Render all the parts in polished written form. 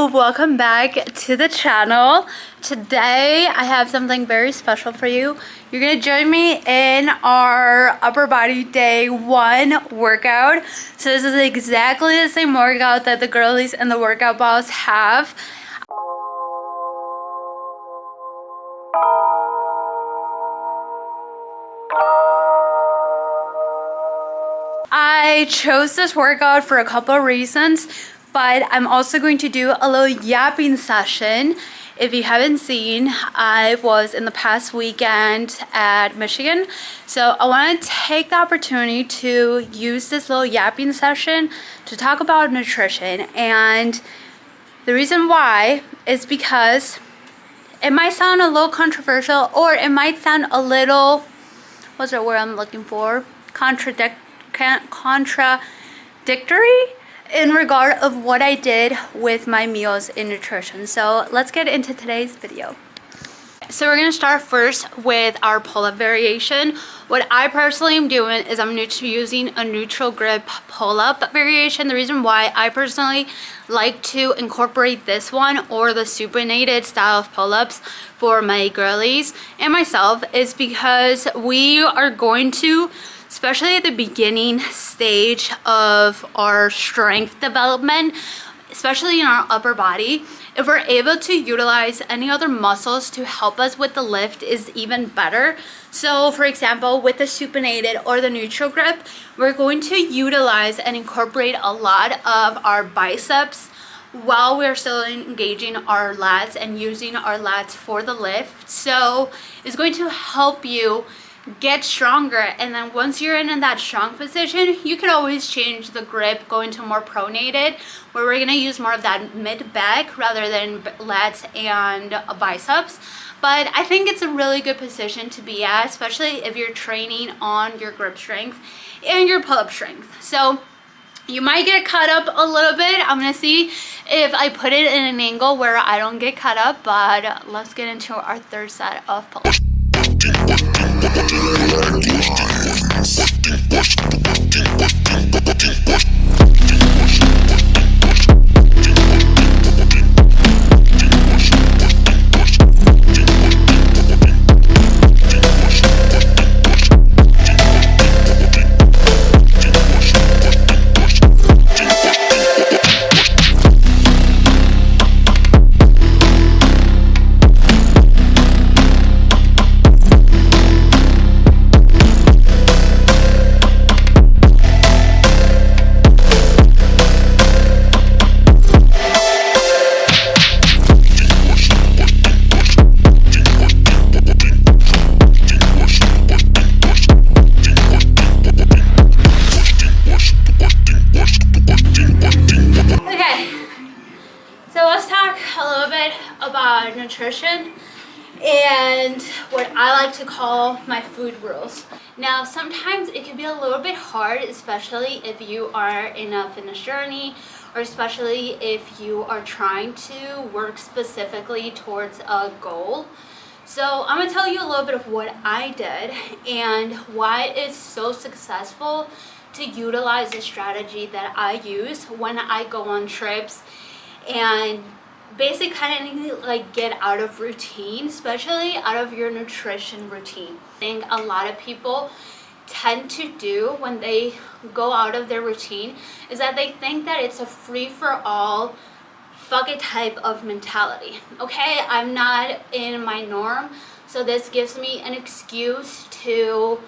welcome back to the channel. Today I have something very special for you. You're gonna join me in our upper body day 1 workout. So this is exactly the same workout that the girlies and the workout balls have. I chose this workout for a couple of reasons, but I'm also going to do a little yapping session. If you haven't seen, I was in the past weekend at Michigan, so I want to take the opportunity to use this little yapping session to talk about nutrition. And the reason why is because it might sound a little controversial, or it might sound a little, what's the word I'm looking for? Contradictory in regard of what I did with my meals in nutrition. So let's get into today's video. So we're going to start first with our pull-up variation. What I personally am doing is I'm using a neutral grip pull-up variation. The reason why I personally like to incorporate this one or the supinated style of pull-ups for my girlies and myself is because we are going to, especially at the beginning stage of our strength development, especially in our upper body, if we're able to utilize any other muscles to help us with the lift is even better. So for example, with the supinated or the neutral grip, we're going to utilize and incorporate a lot of our biceps while we're still engaging our lats and using our lats for the lift. So it's going to help you get stronger, and then once you're in that strong position, you can always change the grip, go into more pronated, where we're going to use more of that mid back rather than lats and biceps. But I think it's a really good position to be at, especially if you're training on your grip strength and your pull-up strength. So you might get cut up a little bit. I'm gonna see if I put it in an angle where I don't get cut up, but let's get into our third set of pull-ups. About nutrition and what I like to call my food rules. Now, sometimes it can be a little bit hard, especially if you are in a fitness journey, or especially if you are trying to work specifically towards a goal. So I'm gonna tell you a little bit of what I did and why it's so successful to utilize the strategy that I use when I go on trips and basically kind of like get out of routine, especially out of your nutrition routine. I think a lot of people tend to do when they go out of their routine is that they think that it's a free-for-all fuck it type of mentality. Okay, I'm not in my norm, so this gives me an excuse to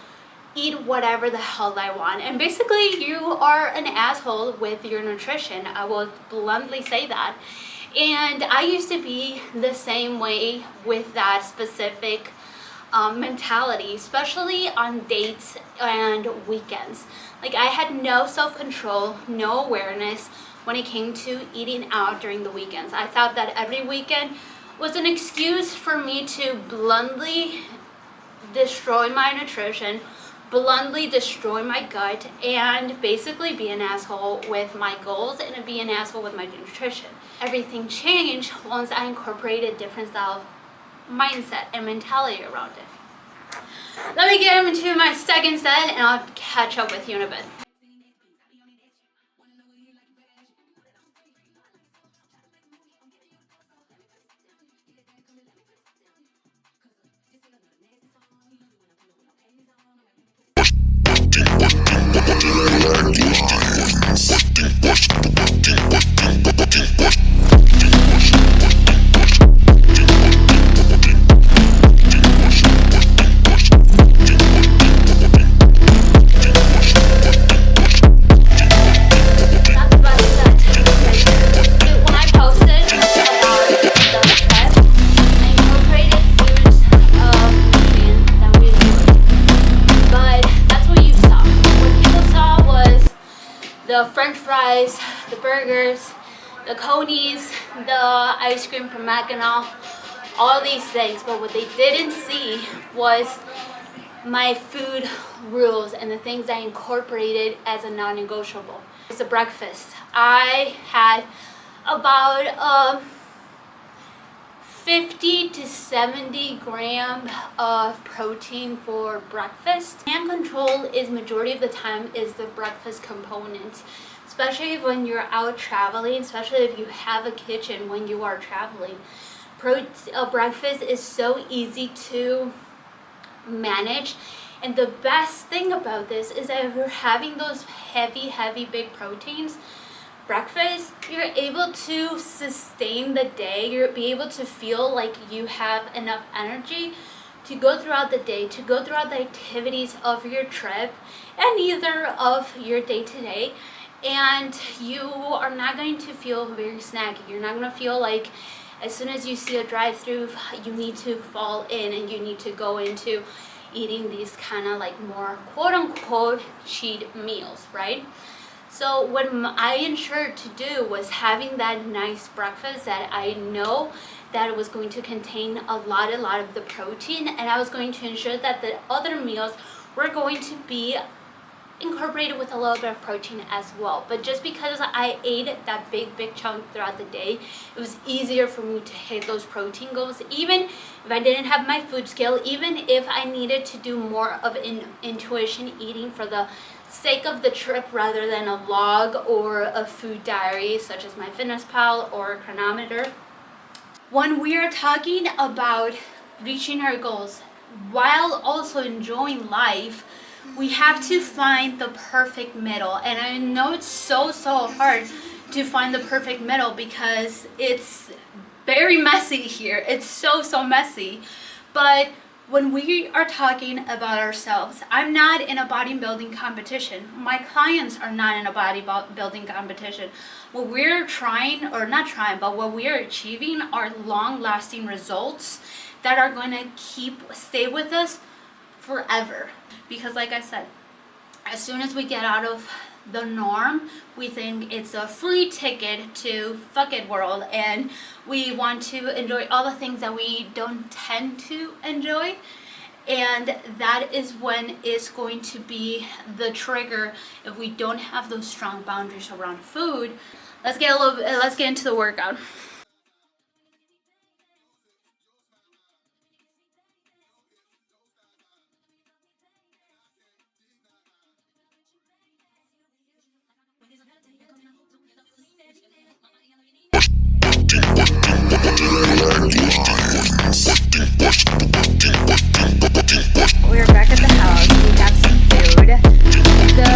eat whatever the hell I want. And basically you are an asshole with your nutrition. I will bluntly say that. And I used to be the same way with that specific mentality, especially on dates and weekends. Like, I had no self-control, no awareness when it came to eating out during the weekends. I thought that every weekend was an excuse for me to bluntly destroy my nutrition, bluntly destroy my gut, and basically be an asshole with my goals and be an asshole with my nutrition. Everything changed once I incorporated different style of mindset and mentality around it. Let me get into my second set and I'll catch up with you in a bit. The french fries, the burgers, the conies, the ice cream from Mackinac, all these things. But what they didn't see was my food rules and the things I incorporated as a non-negotiable. It's a breakfast. I had about 50 to 70 grams of protein for breakfast. Hand control is majority of the time is the breakfast component, especially when you're out traveling, especially if you have a kitchen when you are traveling. Breakfast is so easy to manage, and the best thing about this is that if you're having those heavy big proteins breakfast, you're able to sustain the day. You'll be able to feel like you have enough energy to go throughout the day, to go throughout the activities of your trip and either of your day-to-day. And you are not going to feel very snacky. You're not going to feel like as soon as you see a drive-through, you need to fall in and you need to go into eating these kind of like more quote-unquote cheat meals, right? So what I ensured to do was having that nice breakfast that I know that it was going to contain a lot of the protein, and I was going to ensure that the other meals were going to be incorporated with a little bit of protein as well. But just because I ate that big chunk throughout the day, it was easier for me to hit those protein goals, even if I didn't have my food scale, even if I needed to do more of intuition eating for the sake of the trip rather than a log or a food diary such as MyFitnessPal or a chronometer. When we are talking about reaching our goals while also enjoying life, we have to find the perfect middle. And I know it's so hard to find the perfect middle because it's very messy here. It's so messy. But when we are talking about ourselves, I'm not in a bodybuilding competition. My clients are not in a bodybuilding competition. What we're trying, or not trying, but what we are achieving are long-lasting results that are going to stay with us forever. Because like I said, as soon as we get out of the norm, we think it's a free ticket to fuck it world, and we want to enjoy all the things that we don't tend to enjoy, and that is when it's going to be the trigger if we don't have those strong boundaries around food. Let's get into the workout. We're back at the house. We have some food. The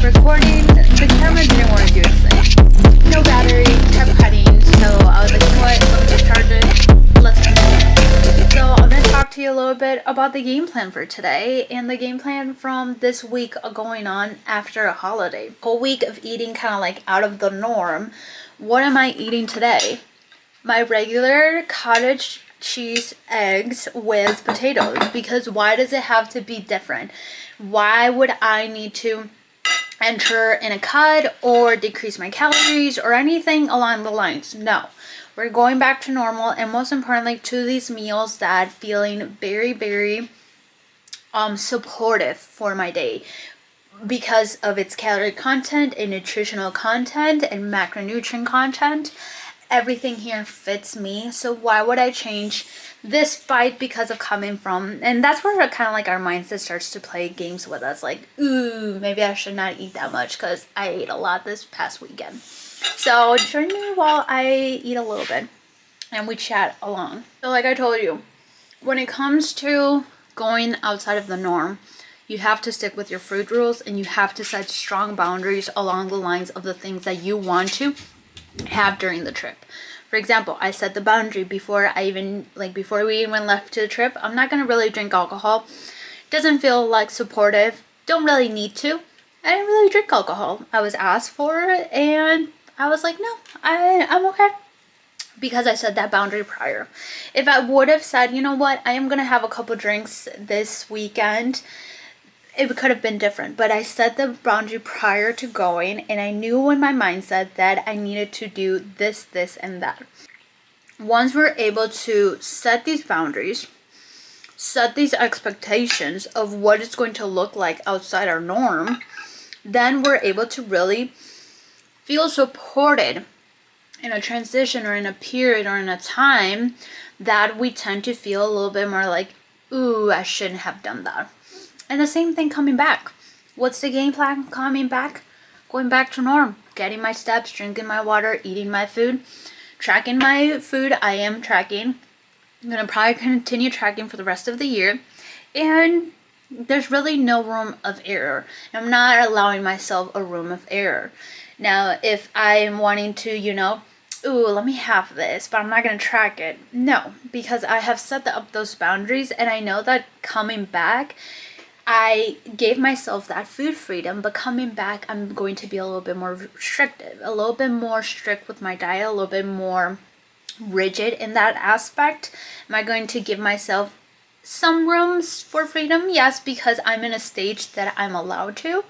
recording, the camera didn't want to do its thing. No battery, kept cutting, so I was like, you know what, let me just charge it. Let's continue. So I'm going to talk to you a little bit about the game plan for today and the game plan from this week going on after a holiday. Whole week of eating kind of like out of the norm. What am I eating today? My regular cottage cheese eggs with potatoes, because why does it have to be different? Why would I need to enter in a cut or decrease my calories or anything along the lines? No, we're going back to normal, and most importantly to these meals that feeling very supportive for my day because of its calorie content and nutritional content and macronutrient content. Everything here fits me, so why would I change this bite because of coming from, and that's where kind of like our mindset starts to play games with us, like, ooh, maybe I should not eat that much because I ate a lot this past weekend. So join me while I eat a little bit and we chat along. So like I told you, when it comes to going outside of the norm, You have to stick with your food rules, and you have to set strong boundaries along the lines of the things that you want to have during the trip. For example, I set the boundary before we even left to the trip. I'm not going to really drink alcohol. Doesn't feel like supportive. Don't really need to. I didn't really drink alcohol. I was asked for it, and I was like, no, I'm okay. Because I set that boundary prior. If I would have said, you know what, I am going to have a couple drinks this weekend, it could have been different. But I set the boundary prior to going, and I knew in my mindset that I needed to do this, and that. Once we're able to set these boundaries, set these expectations of what it's going to look like outside our norm, then we're able to really feel supported in a transition or in a period or in a time that we tend to feel a little bit more like, ooh, I shouldn't have done that. And the same thing coming back. What's the game plan coming back? Going back to norm. Getting my steps, drinking my water, eating my food, tracking my food. I am tracking. I'm going to probably continue tracking for the rest of the year. And there's really no room of error. I'm not allowing myself a room of error. Now, if I am wanting to, ooh, let me have this, but I'm not going to track it. No, because I have set up those boundaries, and I know that coming back, I gave myself that food freedom, but coming back, I'm going to be a little bit more restrictive, a little bit more strict with my diet, a little bit more rigid in that aspect. Am I going to give myself some rooms for freedom? Yes, because I'm in a stage that I'm allowed to.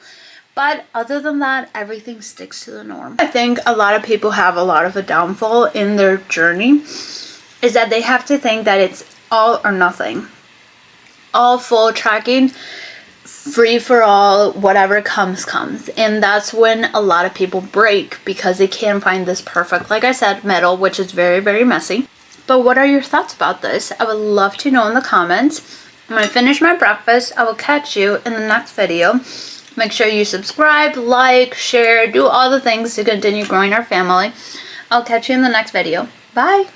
But other than that, everything sticks to the norm. I think a lot of people have a lot of a downfall in their journey is that they have to think that it's all or nothing. All full tracking, free for all, whatever comes. And that's when a lot of people break because they can't find this perfect, like I said, middle, which is very, very messy. But what are your thoughts about this? I would love to know in the comments. When I finish my breakfast, I will catch you in the next video. Make sure you subscribe, like, share, do all the things to continue growing our family. I'll catch you in the next video. Bye!